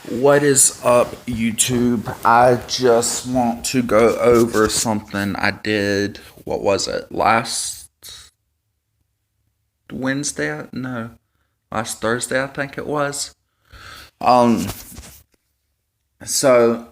What is up, YouTube? I just want to go over something I did. What was it? Last Wednesday? No, last Thursday, I think it was. Um,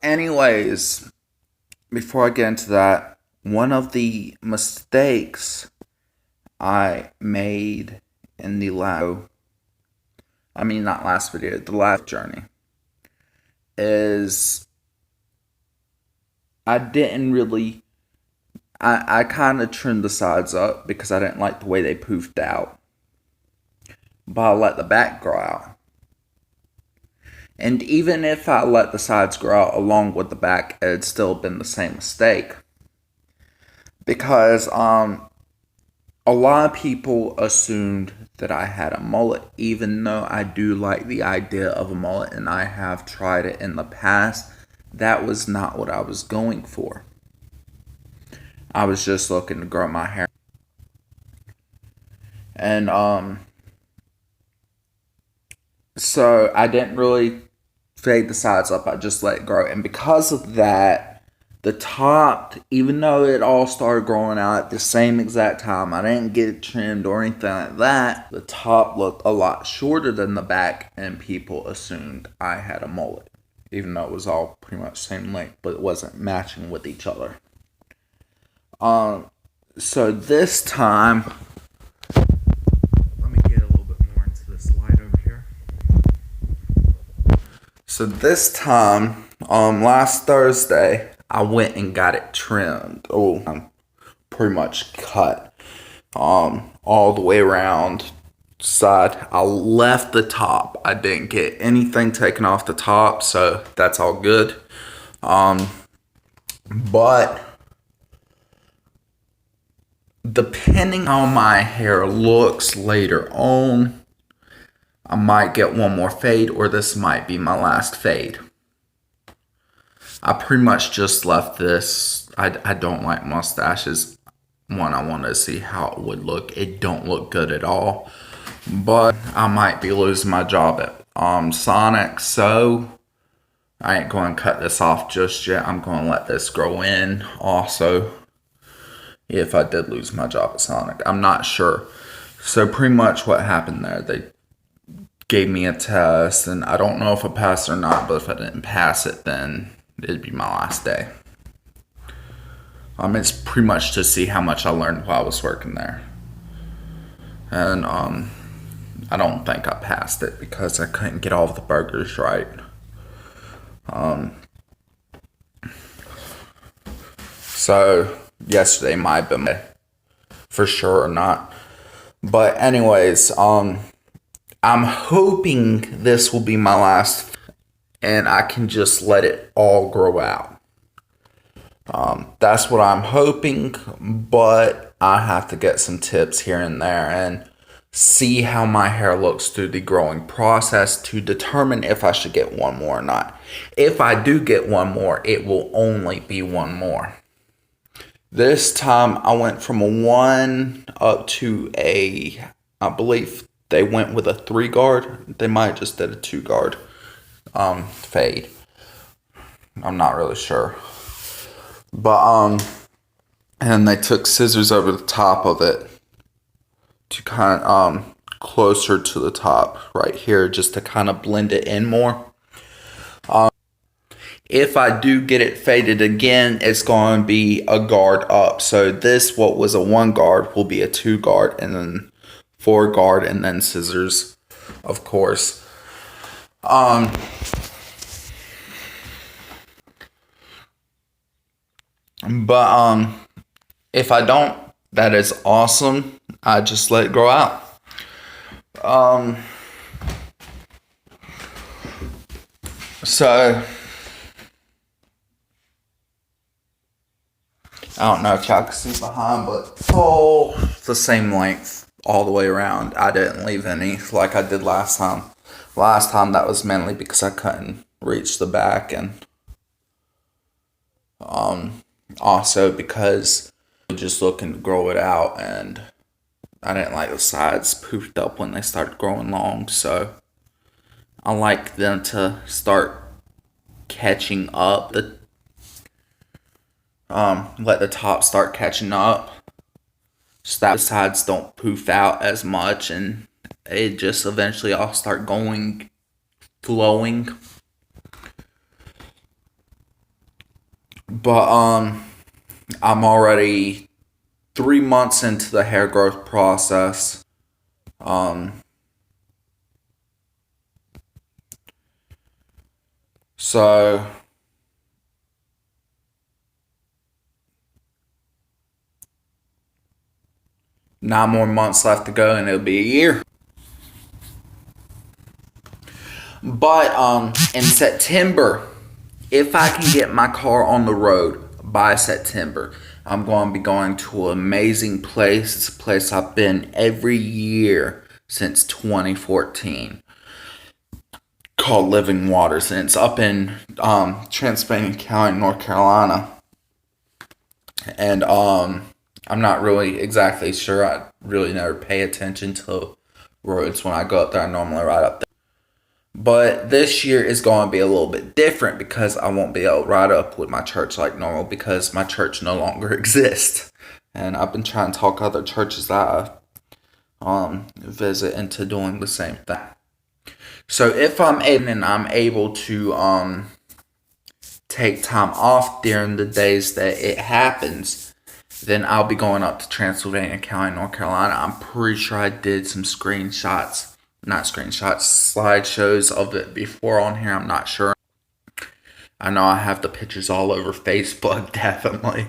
anyways, before I get into that, one of the mistakes I made in not last video, the last journey, is I didn't really I kind of trimmed the sides up because I didn't like the way they poofed out. But I let the back grow out. And even if I let the sides grow out along with the back, it'd still been the same mistake. Because a lot of people assumed that I had a mullet, even though I do like the idea of a mullet and I have tried it in the past. That was not what I was going for. I was just looking to grow my hair. And so I didn't really fade the sides up. I just let it grow. And because of that, the top, even though it all started growing out at the same exact time, I didn't get it trimmed or anything like that. The top looked a lot shorter than the back, and people assumed I had a mullet, even though it was all pretty much the same length, but it wasn't matching with each other. So this time, let me get a little bit more into this light over here. So this time, last Thursday, I went and got it trimmed. Pretty much cut, all the way around side. I left the top. I didn't get anything taken off the top, so that's all good. But depending on my hair looks later on, I might get one more fade, or this might be my last fade. I pretty much just left this. I don't like mustaches. One, I wanted to see how it would look. It don't look good at all. But I might be losing my job at Sonic, so I ain't going to cut this off just yet. I'm going to let this grow in also. If I did lose my job at Sonic, I'm not sure. So pretty much what happened there, they gave me a test, and I don't know if I passed or not, but if I didn't pass it, then it'd be my last day. It's pretty much to see how much I learned while I was working there. And I don't think I passed it because I couldn't get all of the burgers right. So yesterday might have been for sure or not. But anyways, I'm hoping this will be my last and I can just let it all grow out. That's what I'm hoping, but I have to get some tips here and there and see how my hair looks through the growing process to determine if I should get one more or not. If I do get one more, it will only be one more. This time I went from a 1 up to I believe they went with a 3 guard. They might just did a 2 guard fade. I'm not really sure. But and they took scissors over the top of it to kind of closer to the top right here, just to kind of blend it in more. If I do get it faded again, it's going to be a guard up. So this, what was a 1 guard, will be a 2 guard, and then 4 guard, and then scissors, of course. But if I don't, that is awesome. I just let it grow out. So I don't know if y'all can see behind, but the same length all the way around. I didn't leave any like I did last time. Last time that was mainly because I couldn't reach the back, and also because I was just looking to grow it out, and I didn't like the sides poofed up when they started growing long, so I like them to start catching up. Let the top start catching up, so that the sides don't poof out as much, and it just eventually all start flowing. But I'm already 3 months into the hair growth process. So 9 more months left to go, and it'll be a year. But in September, if I can get my car on the road by September, I'm going to be going to an amazing place. It's a place I've been every year since 2014, called Living Waters, and it's up in Transylvania County, North Carolina. And I'm not really exactly sure. I really never pay attention to roads when I go up there. I normally ride up there. But this year is going to be a little bit different because I won't be able to ride up with my church like normal because my church no longer exists. And I've been trying to talk other churches that I visit into doing the same thing. So if I'm able to take time off during the days that it happens, then I'll be going up to Transylvania County, North Carolina. I'm pretty sure I did some slideshows of it before on here. I'm not sure. I know I have the pictures all over Facebook, definitely.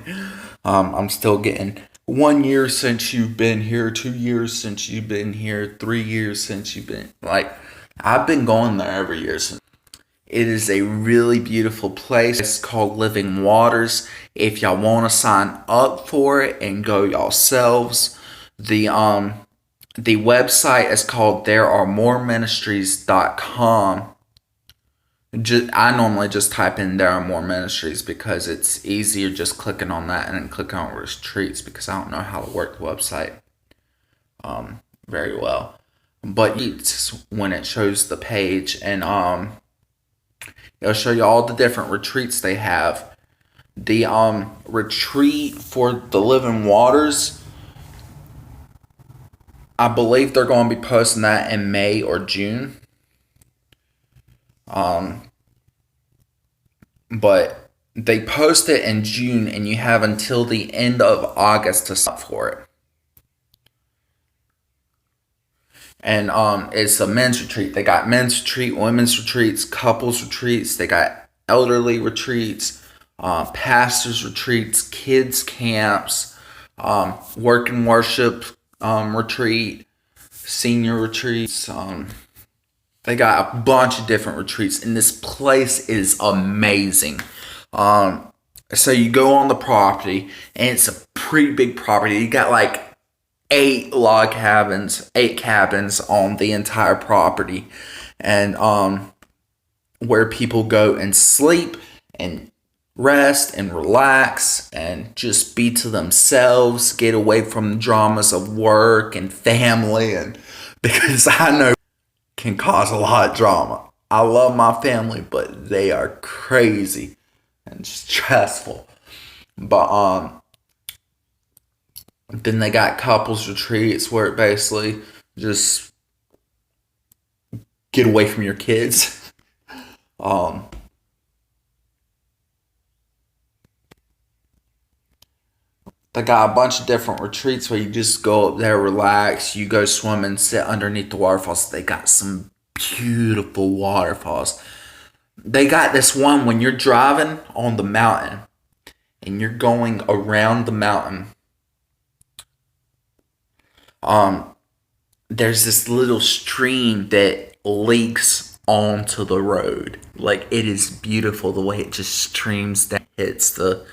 I'm still getting 1 year since you've been here, 2 years since you've been here, 3 years since you've been, I've been going there every year since. It is a really beautiful place. It's called Living Waters. If y'all want to sign up for it and go yourselves, the website is called therearemoreministries.com. I normally just type in There Are More Ministries because it's easier just clicking on that and then clicking on retreats because I don't know how to work the website very well. But it's when it shows the page, and it'll show you all the different retreats they have. The retreat for the Living Waters, I believe they're going to be posting that in May or June. But they post it in June, and you have until the end of August to sign up for it. And it's a men's retreat. They got men's retreat, women's retreats, couples retreats. They got elderly retreats, pastors retreats, kids camps, work and worship retreat, senior retreats. They got a bunch of different retreats, and this place is amazing. So you go on the property, and it's a pretty big property. You got 8 cabins on the entire property, and where people go and sleep and rest and relax and just be to themselves, get away from the dramas of work and family, and because I know can cause a lot of drama. I love my family, but they are crazy and stressful. But then they got couples retreats where it basically just get away from your kids. They got a bunch of different retreats where you just go up there, relax, you go swimming, sit underneath the waterfalls. They got some beautiful waterfalls. They got this one when you're driving on the mountain and you're going around the mountain. There's this little stream that leaks onto the road. It is beautiful the way it just streams down, hits the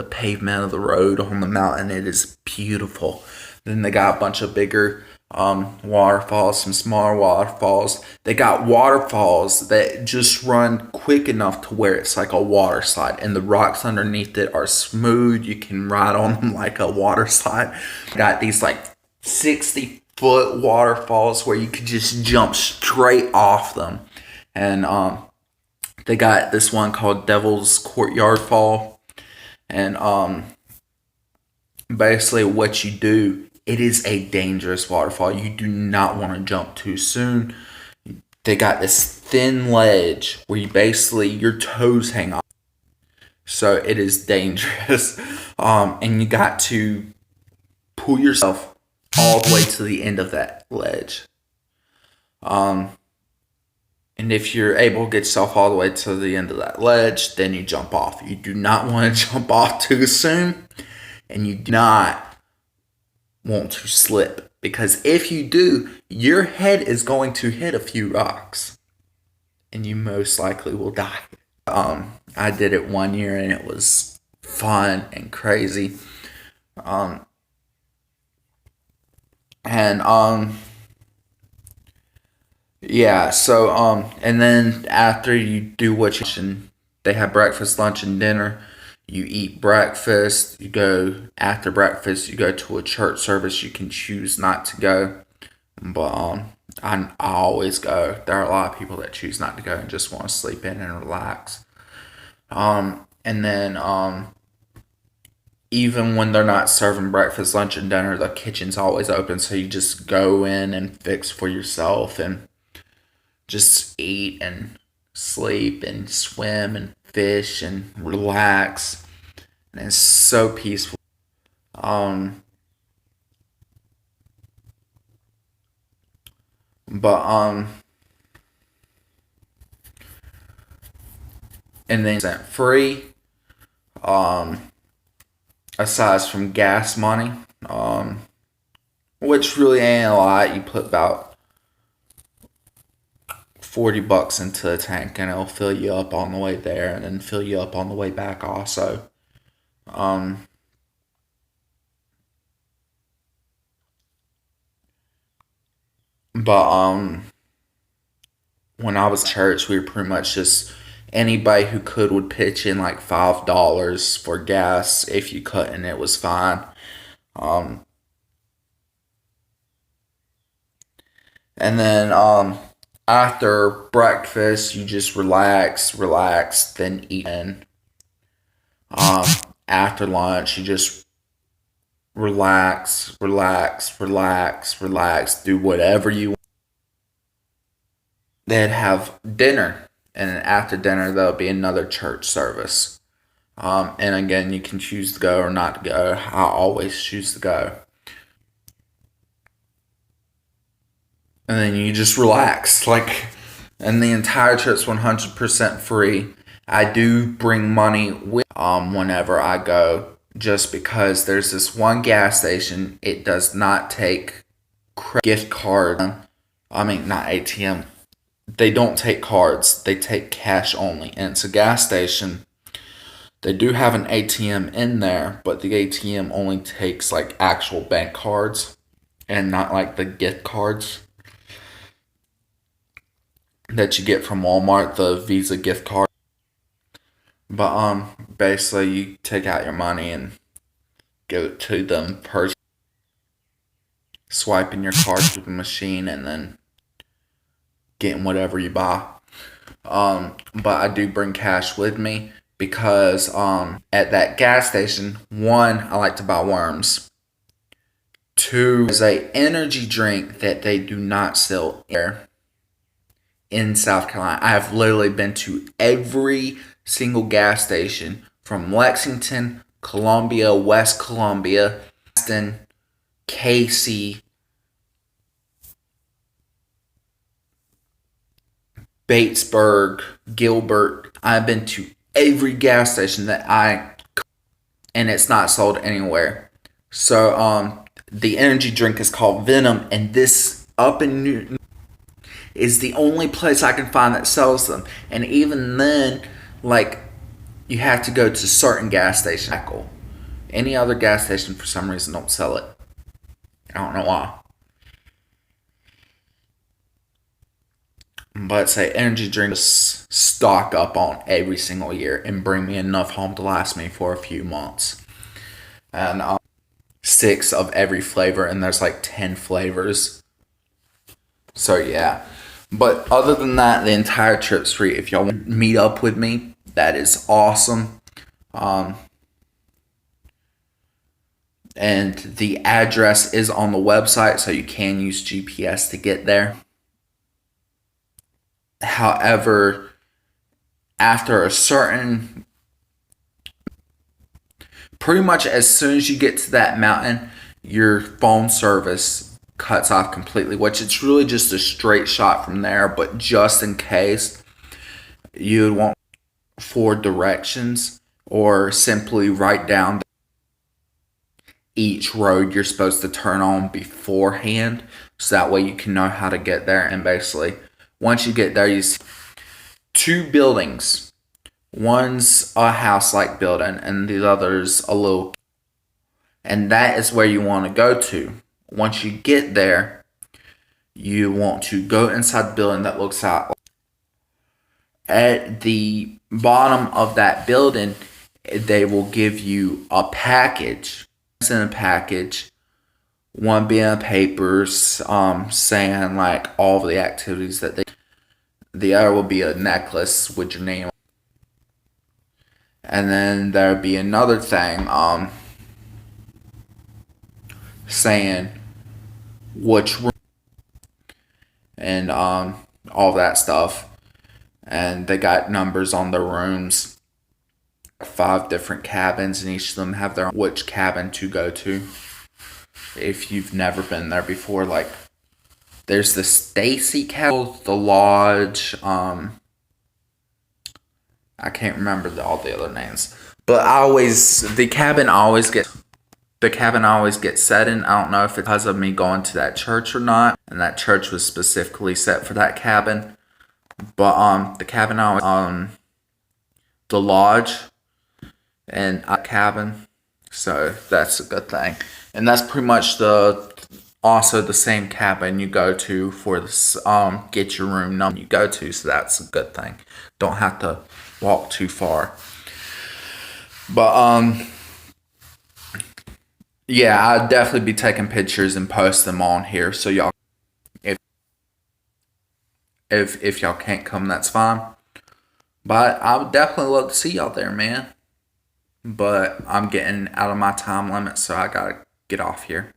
pavement of the road on the mountain. It is beautiful. Then they got a bunch of bigger waterfalls, some smaller waterfalls. They got waterfalls that just run quick enough to where it's like a water slide, and the rocks underneath it are smooth. You can ride on them like a water slide. Got these 60-foot waterfalls where you could just jump straight off them. And then They got this one called Devil's Courtyard Fall, and basically what you do, it is a dangerous waterfall. You do not want to jump too soon. They got this thin ledge where you basically your toes hang off, so it is dangerous. And you got to pull yourself all the way to the end of that ledge. And if you're able to get yourself all the way to the end of that ledge, then you jump off. You do not want to jump off too soon, and you do not want to slip, because if you do, your head is going to hit a few rocks, and you most likely will die. I did it one year, and it was fun and crazy. Yeah, so and then after you do what you, they have breakfast, lunch, and dinner. You eat breakfast. You go after breakfast. You go to a church service. You can choose not to go, but I always go. There are a lot of people that choose not to go and just want to sleep in and relax. And then even when they're not serving breakfast, lunch, and dinner, the kitchen's always open, so you just go in and fix for yourself and just eat and sleep and swim and fish and relax. And it's so peaceful. But and then it's free. Aside from gas money, which really ain't a lot. You put about $40 into the tank, and it'll fill you up on the way there, and then fill you up on the way back also. But when I was at church, we were pretty much just anybody who could would pitch in like $5 for gas. If you couldn't, it was fine. And then after breakfast, you just relax, then eat. And after lunch, you just relax, do whatever you want. They'd have dinner, and then after dinner, there'll be another church service. And again, you can choose to go or not to go. I always choose to go. And then you just relax. And the entire trip's 100% free. I do bring money with whenever I go, just because there's this one gas station. It does not take gift card. I mean, not ATM. They don't take cards. They take cash only. And it's a gas station. They do have an ATM in there, but the ATM only takes like actual bank cards and not like the gift cards that you get from Walmart, the Visa gift card. But basically you take out your money and give it to them person, swiping your card through the machine, and then getting whatever you buy. But I do bring cash with me because at that gas station, one, I like to buy worms. Two, is a energy drink that they do not sell here in South Carolina. I have literally been to every single gas station from Lexington, Columbia, West Columbia, Aston, Casey, Batesburg, Gilbert. I've been to every gas station and it's not sold anywhere. So the energy drink is called Venom, and this up in Newton is the only place I can find that sells them. And even then, like, you have to go to certain gas stations. Any other gas station for some reason don't sell it. I don't know why. But say energy drinks stock up on every single year and bring me enough home to last me for a few months. And 6 of every flavor, and there's like 10 flavors. So yeah. But other than that, the entire trip's free. If y'all want to meet up with me, that is awesome. And the address is on the website, so you can use GPS to get there. However, after a certain, pretty much as soon as you get to that mountain, your phone service cuts off completely, which it's really just a straight shot from there. But just in case, you would want 4 directions, or simply write down each road you're supposed to turn on beforehand, so that way you can know how to get there. And basically, once you get there, you see 2 buildings. One's a house-like building, and the other's a little. And that is where you want to go to. Once you get there, you want to go inside the building that looks out. At the bottom of that building, they will give you a package. In a package, one being papers saying like all of the activities that they. The other will be a necklace with your name. And then there'll be another thing saying which room and all that stuff. And they got numbers on the rooms. 5 different cabins, and each of them have their own which cabin to go to. If you've never been there before, like there's the Stacy cabin, the lodge. I can't remember all the other names, but the cabin always gets set in. I don't know if it's because of me going to that church or not, and that church was specifically set for that cabin. But the cabin always the lodge and a cabin, so that's a good thing. And that's pretty much also the same cabin you go to for this get your room number you go to, so that's a good thing. Don't have to walk too far. But yeah, I'd definitely be taking pictures and post them on here, so y'all, if y'all can't come, that's fine. But I would definitely love to see y'all there, man. But I'm getting out of my time limit, so I gotta get off here.